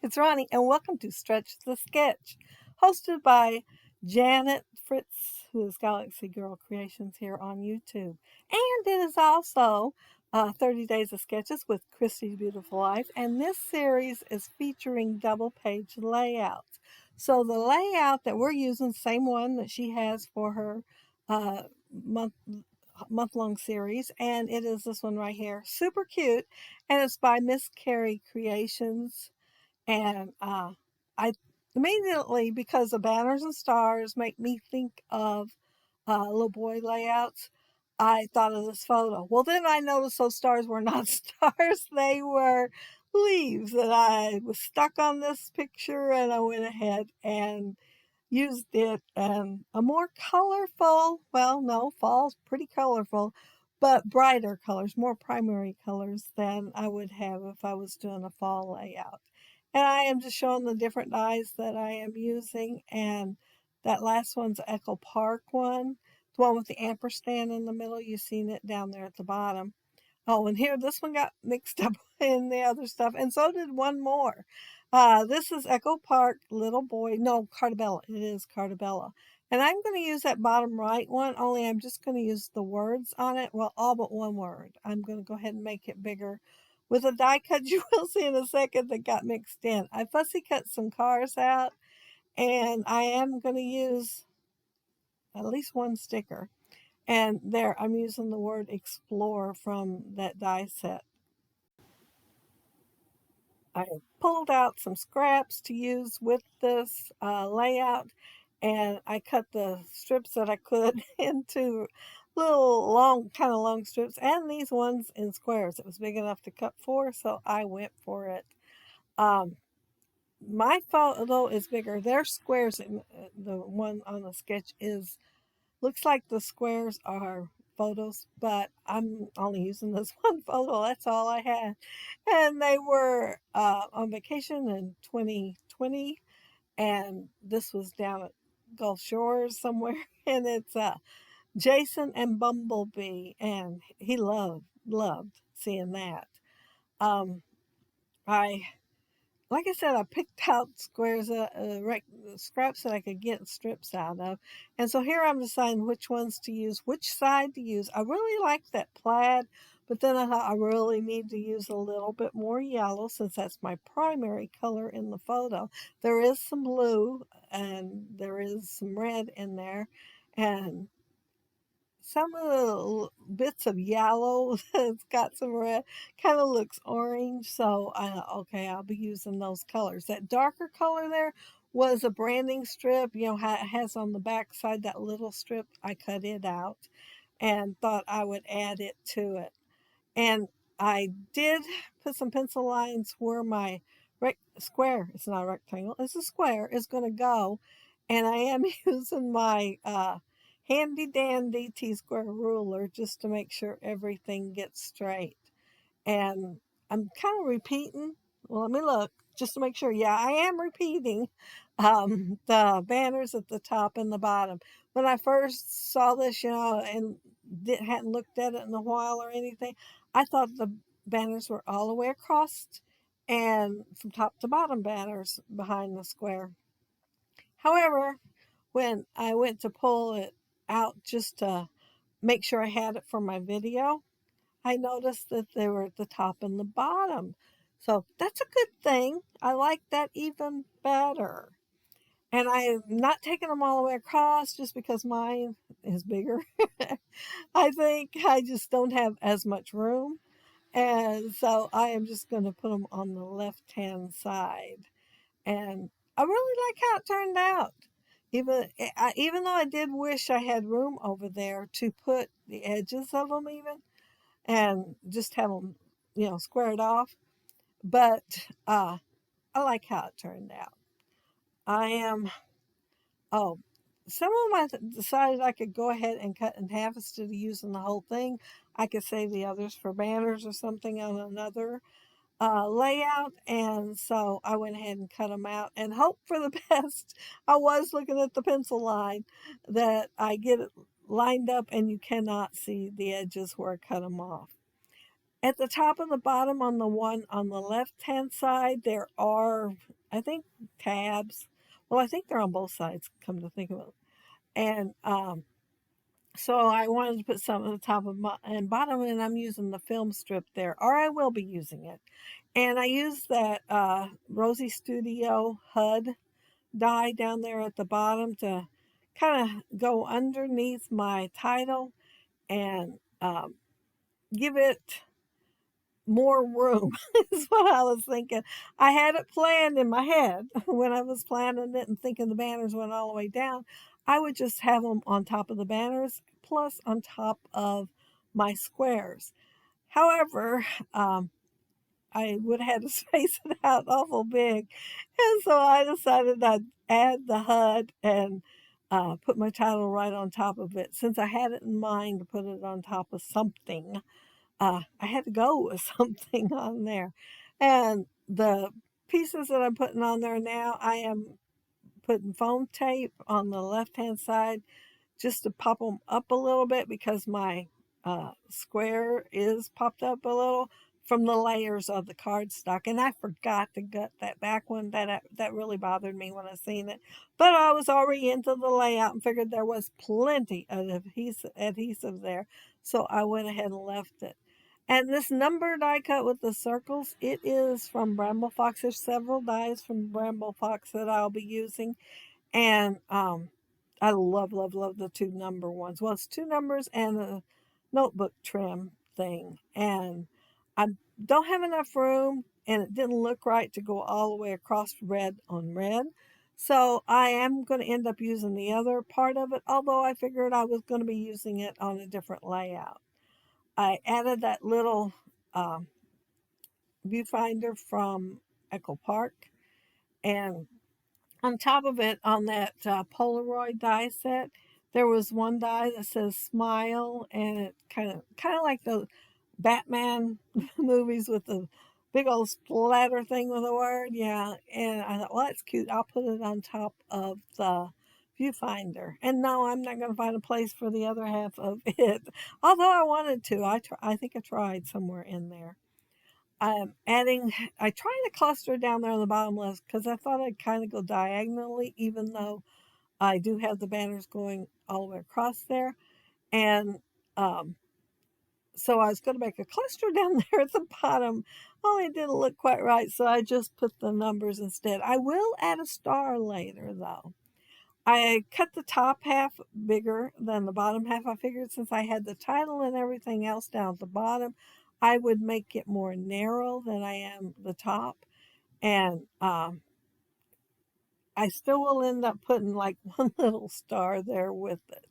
It's Ronnie, and welcome to Stretch the Sketch, hosted by Janet Fritz, who is Galaxy Girl Creations here on YouTube. And it is also 30 Days of Sketches with Christy's Beautiful Life, and this series is featuring double page layouts. So the layout that we're using, same one that she has for her uh, month month-long series, and it is this one right here, super cute, and it's by Miss Carrie Creations. And I immediately, because the banners and stars make me think of little boy layouts, I thought of this photo. Well, then I noticed those stars were not stars, they were leaves, and I was stuck on this picture, and I went ahead and used it and a more colorful, well, no, fall's pretty colorful, but brighter colors, more primary colors than I would have if I was doing a fall layout. And I am just showing the different dyes that I am using. And that last one's Echo Park one, the one with the ampersand in the middle. You've seen it down there at the bottom. Oh, and here, this one got mixed up in the other stuff, and so did one more. This is Echo Park, Little Boy, no, Cartabella, it is Cartabella. And I'm going to use that bottom right one, only I'm just going to use the words on it, well, all but one word. I'm going to go ahead and make it bigger with a die cut you will see in a second that got mixed in. I fussy cut some cars out, and I am going to use at least one sticker. And there, I'm using the word explore from that die set. I pulled out some scraps to use with this layout, and I cut the strips that I could into little long, kind of long strips, and these ones in squares. It was big enough to cut for, so I went for it. Um, my photo is bigger. Their squares, in the one on the sketch is looks like the squares are photos, but I'm only using this one photo. That's all I had. And they were on vacation in 2020, and this was down at Gulf Shores somewhere. And it's Jason and Bumblebee, and he loved seeing that. Um, I like I said, I picked out squares, scraps that I could get strips out of. And so here I'm deciding which ones to use, which side to use. I really like that plaid, but then I thought I really need to use a little bit more yellow since that's my primary color in the photo. There is some blue and there is some red in there. And some of the bits of yellow it's got some red kind of looks orange, so okay, I'll be using those colors. That darker color there was a branding strip, you know how it has on the back side that little strip. I cut it out and thought I would add it to it. And I did put some pencil lines where my square, it's not a rectangle, it's a square, is going to go. And I am using my handy dandy T-square ruler just to make sure everything gets straight. And I'm kind of repeating, well, let me look just to make sure. Yeah, I am repeating the banners at the top and the bottom. When I first saw this, and hadn't looked at it in a while or anything, I thought the banners were all the way across and from top to bottom banners behind the square. However, when I went to pull it out just to make sure I had it for my video, I noticed that they were at the top and the bottom. So that's a good thing. I like that even better. And I'm not taking them all the way across just because mine is bigger. I think I just don't have as much room. And so I am just going to put them on the left hand side. And I really like how it turned out. Even though I did wish I had room over there to put the edges of them even and just have them, squared off. But I like how it turned out. I am, oh, some of them I decided I could go ahead and cut in half instead of using the whole thing. I could save the others for banners or something on another layout, and so I went ahead and cut them out and hope for the best. I was looking at the pencil line that I get it lined up and you cannot see the edges where I cut them off. At the top and the bottom on the one on the left-hand side, there are, I think, tabs. Well, I think they're on both sides, come to think of it. And so I wanted to put some at the top and bottom, and I'm using the film strip there, or I will be using it. And I use that Rosie Studio HUD die down there at the bottom to kind of go underneath my title and give it more room is what I was thinking. I had it planned in my head when I was planning it and thinking the banners went all the way down. I would just have them on top of the banners plus on top of my squares. However, I would have had to space it out awful big. And so I decided I'd add the HUD and put my title right on top of it. Since I had it in mind to put it on top of something, I had to go with something on there. And the pieces that I'm putting on there now, I am putting foam tape on the left-hand side just to pop them up a little bit because my square is popped up a little from the layers of the cardstock. And I forgot to gut that back one. That really bothered me when I seen it. But I was already into the layout and figured there was plenty of adhesive there. So I went ahead and left it. And this number die cut with the circles, it is from Bramble Fox. There's several dies from Bramble Fox that I'll be using. And I love, love, love the two number ones. Well, it's two numbers and a notebook trim thing. And I don't have enough room, and it didn't look right to go all the way across red on red. So I am going to end up using the other part of it, although I figured I was going to be using it on a different layout. I added that little viewfinder from Echo Park, and on top of it, on that Polaroid die set, there was one die that says "Smile," and it kind of like the Batman movies with the big old splatter thing with a word. Yeah, and I thought, well, that's cute. I'll put it on top of the viewfinder. And no, I'm not going to find a place for the other half of it, although I wanted to. I think I tried somewhere in there. I tried to cluster down there on the bottom left because I thought I'd kind of go diagonally, even though I do have the banners going all the way across there. And um, so I was going to make a cluster down there at the bottom. Only it didn't look quite right, so I just put the numbers instead. I will add a star later, though. I cut the top half bigger than the bottom half. I figured since I had the title and everything else down at the bottom, I would make it more narrow than I am the top. And I still will end up putting like one little star there with it.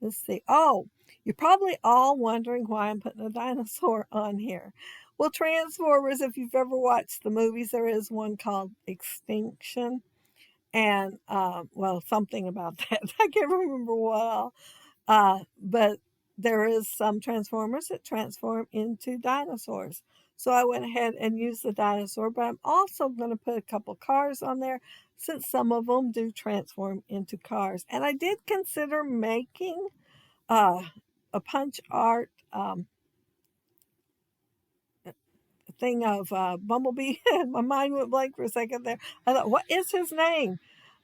Let's see. Oh, you're probably all wondering why I'm putting a dinosaur on here. Well, Transformers, if you've ever watched the movies, there is one called Extinction. And, well, something about that. I can't remember what all. But there is some Transformers that transform into dinosaurs. So I went ahead and used the dinosaur, but I'm also going to put a couple cars on there since some of them do transform into cars. And I did consider making uh, a punch art thing of Bumblebee. My mind went blank for a second there. I thought, what is his name?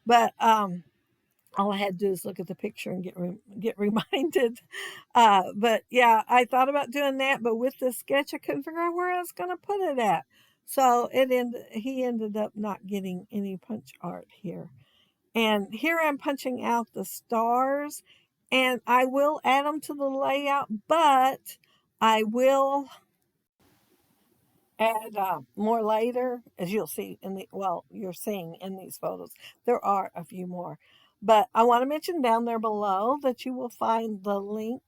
But all I had to do is look at the picture and get reminded. But yeah, I thought about doing that, but with the sketch, I couldn't figure out where I was going to put it at. So he ended up not getting any punch art here. And here I'm punching out the stars, and I will add them to the layout, but I will add more later, as you'll see you're seeing in these photos. There are a few more. But I want to mention down there below that you will find the link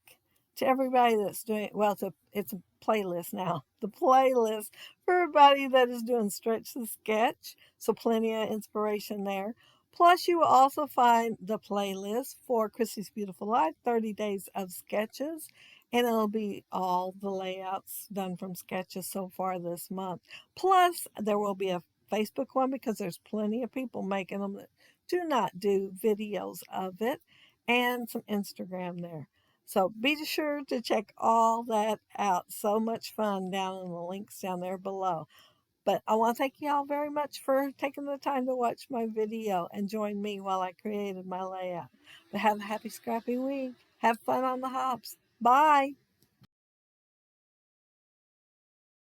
to everybody that's doing, well, it's a playlist now. The playlist for everybody that is doing Stretch the Sketch. So plenty of inspiration there. Plus, you will also find the playlist for Christy's Beautiful Life, 30 Days of Sketches. And it'll be all the layouts done from sketches so far this month. Plus, there will be a Facebook one because there's plenty of people making them that do not do videos of it, and some Instagram there. So be sure to check all that out. So much fun down in the links down there below. But I want to thank you all very much for taking the time to watch my video and join me while I created my layout. But have a happy scrappy week. Have fun on the hops. Bye.